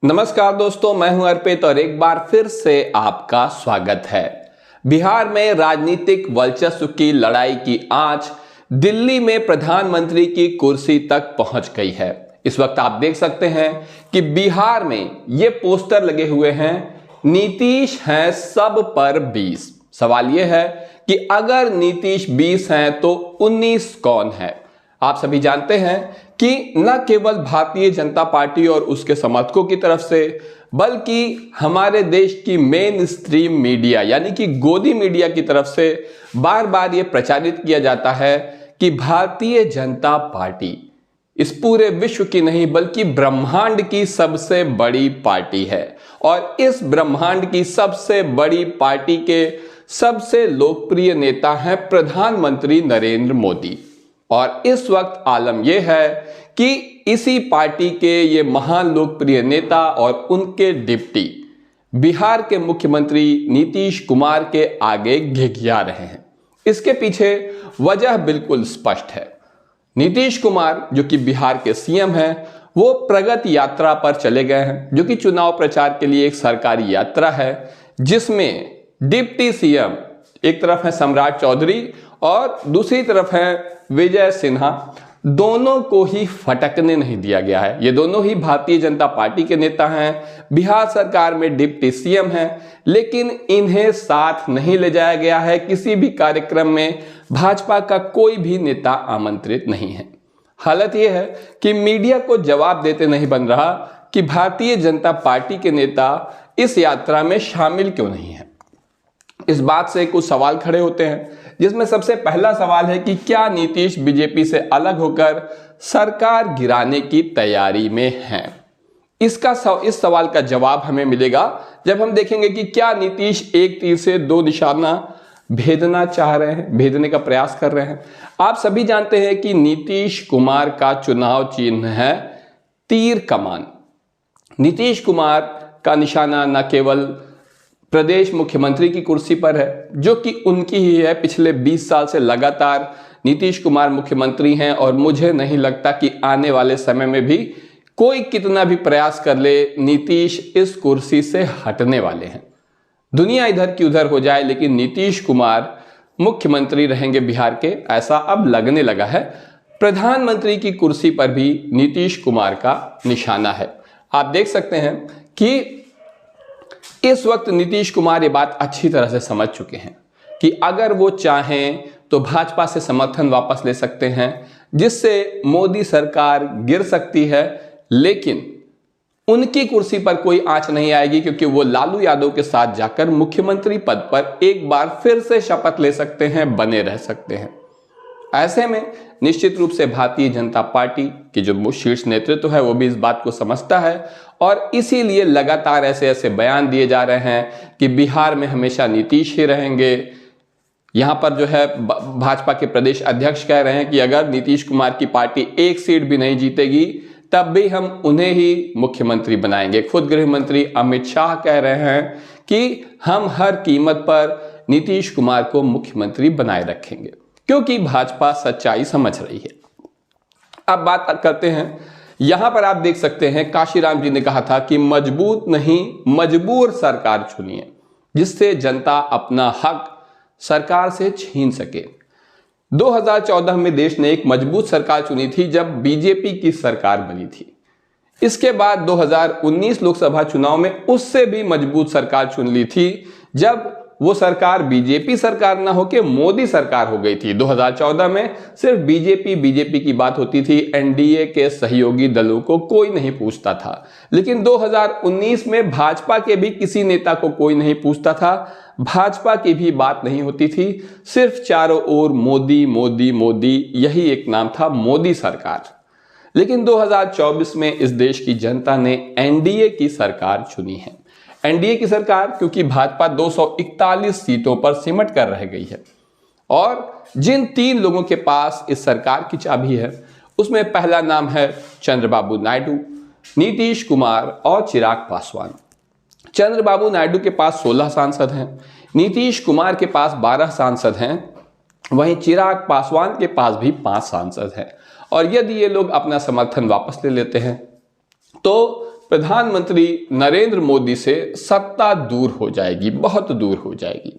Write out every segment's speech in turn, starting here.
नमस्कार दोस्तों, मैं हूं अर्पित और एक बार फिर से आपका स्वागत है। बिहार में राजनीतिक वर्चस्व की लड़ाई की आंच दिल्ली में प्रधानमंत्री की कुर्सी तक पहुंच गई है। इस वक्त आप देख सकते हैं कि बिहार में ये पोस्टर लगे हुए हैं, नीतीश हैं सब पर 20। सवाल यह है कि अगर नीतीश 20 हैं तो 19 कौन है। आप सभी जानते हैं कि न केवल भारतीय जनता पार्टी और उसके समर्थकों की तरफ से, बल्कि हमारे देश की मेन स्ट्रीम मीडिया यानी कि गोदी मीडिया की तरफ से बार बार यह प्रचारित किया जाता है कि भारतीय जनता पार्टी इस पूरे विश्व की नहीं बल्कि ब्रह्मांड की सबसे बड़ी पार्टी है और इस ब्रह्मांड की सबसे बड़ी पार्टी के सबसे लोकप्रिय नेता हैं प्रधानमंत्री नरेंद्र मोदी। और इस वक्त आलम यह है कि इसी पार्टी के ये महान लोकप्रिय नेता और उनके डिप्टी बिहार के मुख्यमंत्री नीतीश कुमार के आगे घिघिया रहे हैं। इसके पीछे वजह बिल्कुल स्पष्ट है। नीतीश कुमार जो कि बिहार के सीएम हैं, वो प्रगति यात्रा पर चले गए हैं, जो कि चुनाव प्रचार के लिए एक सरकारी यात्रा है, जिसमें डिप्टी सीएम एक तरफ है सम्राट चौधरी और दूसरी तरफ है विजय सिन्हा। दोनों को ही फटकने नहीं दिया गया है। ये दोनों ही भारतीय जनता पार्टी के नेता हैं, बिहार सरकार में डिप्टी सीएम हैं, लेकिन इन्हें साथ नहीं ले जाया गया है। किसी भी कार्यक्रम में भाजपा का कोई भी नेता आमंत्रित नहीं है। हालत यह है कि मीडिया को जवाब देते नहीं बन रहा कि भारतीय जनता पार्टी के नेता इस यात्रा में शामिल क्यों नहीं है। इस बात से कुछ सवाल खड़े होते हैं, जिसमें सबसे पहला सवाल है कि क्या नीतीश बीजेपी से अलग होकर सरकार गिराने की तैयारी में हैं। इस सवाल का जवाब हमें मिलेगा जब हम देखेंगे कि क्या नीतीश एक तीर से दो निशाना भेदना चाह रहे हैं, भेदने का प्रयास कर रहे हैं। आप सभी जानते हैं कि नीतीश कुमार का चुनाव चिन्ह है तीर कमान। नीतीश कुमार का निशाना न केवल प्रदेश मुख्यमंत्री की कुर्सी पर है, जो कि उनकी ही है। पिछले 20 साल से लगातार नीतीश कुमार मुख्यमंत्री हैं और मुझे नहीं लगता कि आने वाले समय में भी कोई कितना भी प्रयास कर ले, नीतीश इस कुर्सी से हटने वाले हैं। दुनिया इधर की उधर हो जाए, लेकिन नीतीश कुमार मुख्यमंत्री रहेंगे बिहार के, ऐसा अब लगने लगा है। प्रधानमंत्री की कुर्सी पर भी नीतीश कुमार का निशाना है। आप देख सकते हैं कि इस वक्त नीतीश कुमार ये बात अच्छी तरह से समझ चुके हैं कि अगर वो चाहें तो भाजपा से समर्थन वापस ले सकते हैं, जिससे मोदी सरकार गिर सकती है, लेकिन उनकी कुर्सी पर कोई आंच नहीं आएगी, क्योंकि वो लालू यादव के साथ जाकर मुख्यमंत्री पद पर एक बार फिर से शपथ ले सकते हैं, बने रह सकते हैं। ऐसे में निश्चित रूप से भारतीय जनता पार्टी की जो शीर्ष नेतृत्व है वो भी इस बात को समझता है और इसीलिए लगातार ऐसे ऐसे बयान दिए जा रहे हैं कि बिहार में हमेशा नीतीश ही रहेंगे। यहां पर जो है भाजपा के प्रदेश अध्यक्ष कह रहे हैं कि अगर नीतीश कुमार की पार्टी एक सीट भी नहीं जीतेगी तब भी हम उन्हें ही मुख्यमंत्री बनाएंगे। खुद गृह मंत्री अमित शाह कह रहे हैं कि हम हर कीमत पर नीतीश कुमार को मुख्यमंत्री बनाए रखेंगे, क्योंकि भाजपा सच्चाई समझ रही है। अब बात करते हैं, यहां पर आप देख सकते हैं काशीराम जी ने कहा था कि मजबूत नहीं मजबूर सरकार चुनिए, जिससे जनता अपना हक सरकार से छीन सके। 2014 में देश ने एक मजबूत सरकार चुनी थी जब बीजेपी की सरकार बनी थी। इसके बाद 2019 लोकसभा चुनाव में उससे भी मजबूत सरकार चुन ली थी, जब वो सरकार बीजेपी सरकार ना होकर मोदी सरकार हो गई थी। 2014 में सिर्फ बीजेपी की बात होती थी, एनडीए के सहयोगी दलों को कोई नहीं पूछता था। लेकिन 2019 में भाजपा के भी किसी नेता को कोई नहीं पूछता था, भाजपा की भी बात नहीं होती थी, सिर्फ चारों ओर मोदी मोदी मोदी, यही एक नाम था, मोदी सरकार। लेकिन 2024 में इस देश की जनता ने एनडीए की सरकार चुनी है। एनडीए की सरकार, क्योंकि भाजपा 241 सीटों पर सिमट कर रह गई है और जिन 3 लोगों के पास इस सरकार की चाबी है, उसमें पहला नाम है चंद्रबाबू नायडू, नीतीश कुमार और चिराग पासवान। चंद्रबाबू नायडू के पास 16 सांसद हैं, नीतीश कुमार के पास 12 सांसद हैं, वहीं चिराग पासवान के पास भी 5 सांसद हैं। और यदि ये लोग अपना समर्थन वापस ले लेते हैं तो प्रधानमंत्री नरेंद्र मोदी से सत्ता दूर हो जाएगी, बहुत दूर हो जाएगी।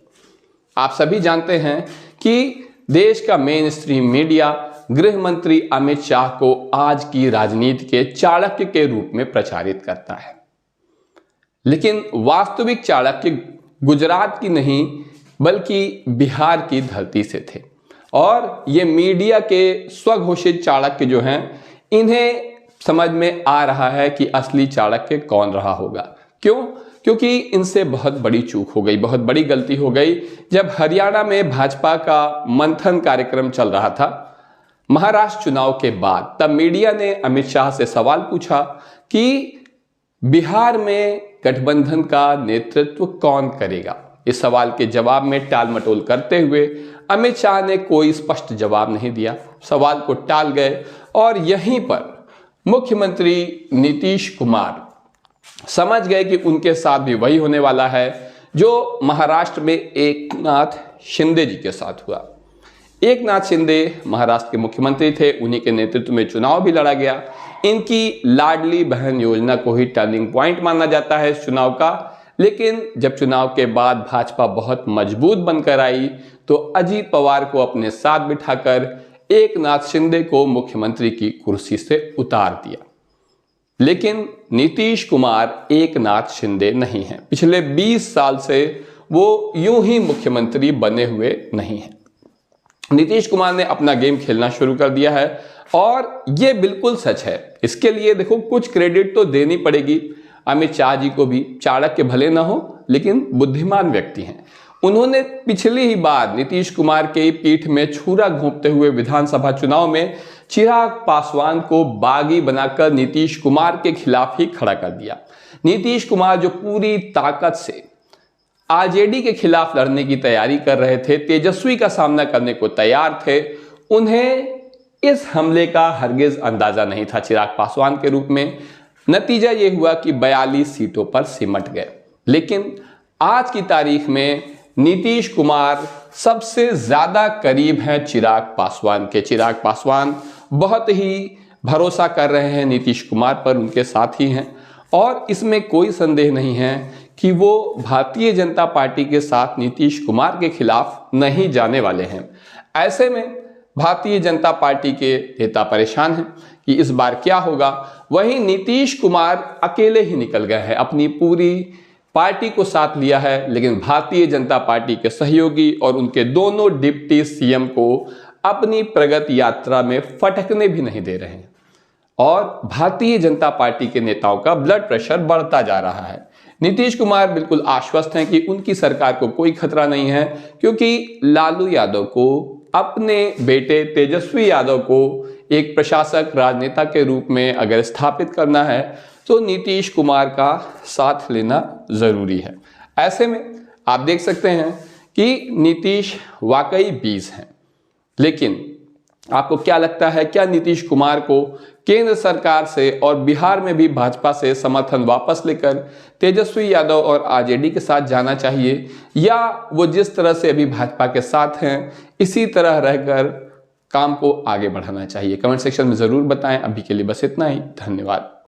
आप सभी जानते हैं कि देश का मेन स्ट्रीम मीडिया गृह मंत्री अमित शाह को आज की राजनीति के चाणक्य के रूप में प्रचारित करता है, लेकिन वास्तविक चाणक्य गुजरात की नहीं बल्कि बिहार की धरती से थे। और ये मीडिया के स्वघोषित चाणक्य जो हैं, इन्हें समझ में आ रहा है कि असली चाणक्य कौन रहा होगा। क्यों? क्योंकि इनसे बहुत बड़ी चूक हो गई, बहुत बड़ी गलती हो गई। जब हरियाणा में भाजपा का मंथन कार्यक्रम चल रहा था महाराष्ट्र चुनाव के बाद, तब मीडिया ने अमित शाह से सवाल पूछा कि बिहार में गठबंधन का नेतृत्व कौन करेगा। इस सवाल के जवाब में टाल मटोल करते हुए अमित शाह ने कोई स्पष्ट जवाब नहीं दिया, सवाल को टाल गए। और यहीं पर मुख्यमंत्री नीतीश कुमार समझ गए कि उनके साथ भी वही होने वाला है जो महाराष्ट्र में एकनाथ शिंदे जी के साथ हुआ। एकनाथ शिंदे महाराष्ट्र के मुख्यमंत्री थे, उन्हीं के नेतृत्व में चुनाव भी लड़ा गया। इनकी लाडली बहन योजना को ही टर्निंग पॉइंट माना जाता है इस चुनाव का। लेकिन जब चुनाव के बाद भाजपा बहुत मजबूत बनकर आई तो अजीत पवार को अपने साथ बिठाकर एकनाथ शिंदे को मुख्यमंत्री की कुर्सी से उतार दिया। लेकिन नीतीश कुमार एकनाथ शिंदे नहीं हैं। पिछले 20 साल से वो यूं ही मुख्यमंत्री बने हुए नहीं हैं। नीतीश कुमार ने अपना गेम खेलना शुरू कर दिया है और ये बिल्कुल सच है। इसके लिए देखो कुछ क्रेडिट तो देनी पड़ेगी अमित शाह जी को भी। चाणक्य भले ना हो लेकिन बुद्धिमान व्यक्ति हैं। उन्होंने पिछली ही बार नीतीश कुमार के पीठ में छुरा घोंपते हुए विधानसभा चुनाव में चिराग पासवान को बागी बनाकर नीतीश कुमार के खिलाफ ही खड़ा कर दिया। नीतीश कुमार जो पूरी ताकत से आरजेडी के खिलाफ लड़ने की तैयारी कर रहे थे, तेजस्वी का सामना करने को तैयार थे, उन्हें इस हमले का हरगिज अंदाजा नहीं था चिराग पासवान के रूप में। नतीजा ये हुआ कि 42 सीटों पर सिमट गए। लेकिन आज की तारीख में नीतीश कुमार सबसे ज्यादा करीब हैं चिराग पासवान के। चिराग पासवान बहुत ही भरोसा कर रहे हैं नीतीश कुमार पर, उनके साथ ही हैं और इसमें कोई संदेह नहीं है कि वो भारतीय जनता पार्टी के साथ नीतीश कुमार के खिलाफ नहीं जाने वाले हैं। ऐसे में भारतीय जनता पार्टी के नेता परेशान हैं कि इस बार क्या होगा। वहीं नीतीश कुमार अकेले ही निकल गए हैं, अपनी पूरी पार्टी को साथ लिया है, लेकिन भारतीय जनता पार्टी के सहयोगी और उनके दोनों डिप्टी सीएम को अपनी प्रगति यात्रा में फटकने भी नहीं दे रहे हैं। और भारतीय जनता पार्टी के नेताओं का ब्लड प्रेशर बढ़ता जा रहा है। नीतीश कुमार बिल्कुल आश्वस्त हैं कि उनकी सरकार को कोई खतरा नहीं है, क्योंकि लालू यादव को, अपने बेटे तेजस्वी यादव को एक प्रशासक राजनेता के रूप में अगर स्थापित करना है तो नीतीश कुमार का साथ लेना जरूरी है। ऐसे में आप देख सकते हैं कि नीतीश वाकई बीज हैं। लेकिन आपको क्या लगता है, क्या नीतीश कुमार को केंद्र सरकार से और बिहार में भी भाजपा से समर्थन वापस लेकर तेजस्वी यादव और आरजेडी के साथ जाना चाहिए, या वो जिस तरह से अभी भाजपा के साथ हैं इसी तरह रहकर काम को आगे बढ़ाना चाहिए? कमेंट सेक्शन में ज़रूर बताएं। अभी के लिए बस इतना ही। धन्यवाद।